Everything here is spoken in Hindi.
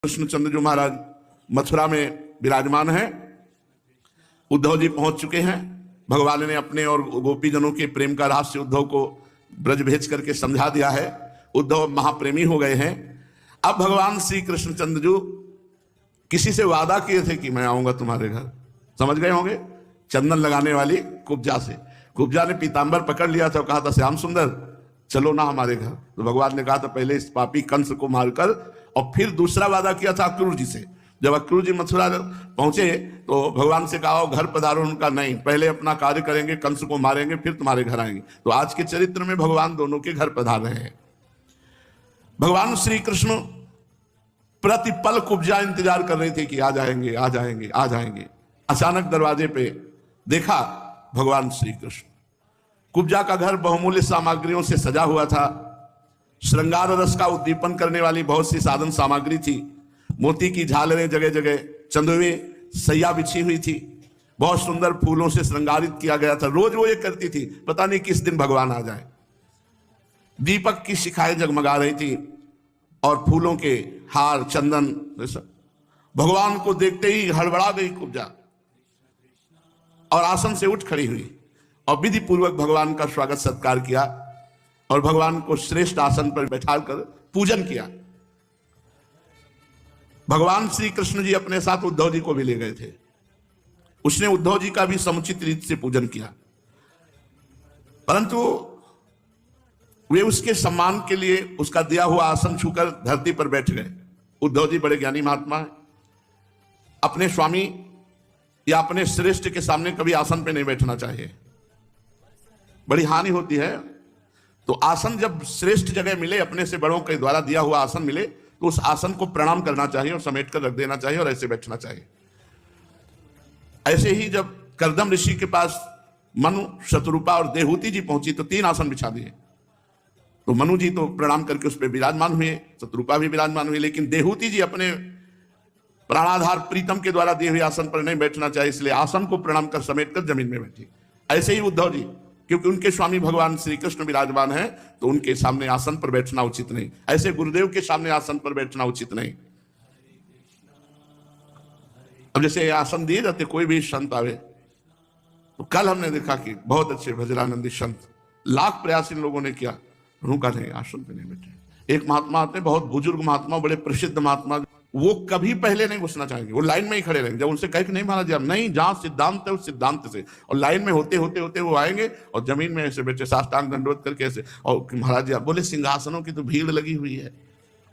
कृष्णचंद्र जी महाराज मथुरा में विराजमान हैं। उद्धव जी पहुंच चुके हैं। भगवान ने अपने और गोपीजनों के प्रेम का रहस्य उद्धव को ब्रज भेज करके समझा दिया है। उद्धव महाप्रेमी हो गए हैं। अब भगवान श्री कृष्णचंद्र जी किसी से वादा किए थे कि मैं आऊंगा तुम्हारे घर, समझ गए होंगे, चंदन लगाने वाली कुब्जा से। कुब्जा ने पीतांबर पकड़ लिया था और कहा था श्याम सुंदर चलो ना हमारे घर। तो भगवान ने कहा था पहले इस पापी कंस को मारकर, और फिर दूसरा वादा किया था अक्रूर जी से। जब अक्रूर जी मथुरा पहुंचे तो भगवान से कहा घर पधारो, उनका नहीं, पहले अपना कार्य करेंगे, कंस को मारेंगे, फिर तुम्हारे घर आएंगे। तो आज के चरित्र में भगवान दोनों के घर पधार रहे हैं। भगवान श्री कृष्ण प्रतिपल कुब्जा इंतजार कर रही थी कि आ जाएंगे आ जाएंगे आ जाएंगे। अचानक दरवाजे पे देखा भगवान श्री कृष्ण। कुब्जा का घर बहुमूल्य सामग्रियों से सजा हुआ था। श्रृंगार रस का उद्दीपन करने वाली बहुत सी साधन सामग्री थी। मोती की झालरें जगह जगह, चंदवे सैया बिछी हुई थी, बहुत सुंदर फूलों से श्रृंगारित किया गया था। रोज वो ये करती थी, पता नहीं किस दिन भगवान आ जाए। दीपक की शिखाएं जगमगा रही थी और फूलों के हार, चंदन। भगवान को देखते ही हड़बड़ा गई कुब्जा और आसन से उठ खड़ी हुई और विधि पूर्वक भगवान का स्वागत सत्कार किया और भगवान को श्रेष्ठ आसन पर बैठाकर पूजन किया। भगवान श्री कृष्ण जी अपने साथ उद्धव जी को भी ले गए थे। उसने उद्धव जी का भी समुचित रीति से पूजन किया, परंतु वे उसके सम्मान के लिए उसका दिया हुआ आसन छूकर धरती पर बैठ गए। उद्धव जी बड़े ज्ञानी महात्मा हैं। अपने स्वामी या अपने श्रेष्ठ के सामने कभी आसन पे नहीं बैठना चाहिए, बड़ी हानि होती है। तो आसन जब श्रेष्ठ जगह मिले, अपने से बड़ों के द्वारा दिया हुआ आसन मिले, तो उस आसन को प्रणाम करना चाहिए और समेट कर रख देना चाहिए और ऐसे बैठना चाहिए। ऐसे ही जब करदम ऋषि के पास मनु, शतरूपा और देहूति जी पहुंची तो 3 आसन बिछा दिए। तो मनु जी तो प्रणाम करके उस पर विराजमान हुए, शतरूपा भी विराजमान हुई, लेकिन देहूति जी अपने प्राणाधार प्रीतम के द्वारा दिए हुए आसन पर नहीं बैठना चाहिए, इसलिए आसन को प्रणाम कर समेट कर जमीन में बैठी। ऐसे ही उद्धव जी, क्योंकि उनके स्वामी भगवान श्री कृष्ण विराजमान हैं, तो उनके सामने आसन पर बैठना उचित नहीं। ऐसे गुरुदेव के सामने आसन पर बैठना उचित नहीं। अब जैसे आसन दिए जाते, कोई भी संत आवे, तो कल हमने देखा कि बहुत अच्छे भजरानंदी संत, लाख प्रयास इन लोगों ने किया, उनका नहीं, आसन पे नहीं बैठे। एक महात्मा आते, बहुत बुजुर्ग महात्मा, बड़े प्रसिद्ध महात्मा, वो कभी पहले नहीं घुसना चाहेंगे, वो लाइन में ही खड़े रहेंगे। जब उनसे कहे कि नहीं महाराज आप नहीं, जहां सिद्धांत है उस सिद्धांत से, और लाइन में होते होते होते वो आएंगे और जमीन में ऐसे बैठे साष्टांग दंडवत करके ऐसे, और महाराज जी आप बोले सिंहासनों की तो भीड़ लगी हुई है।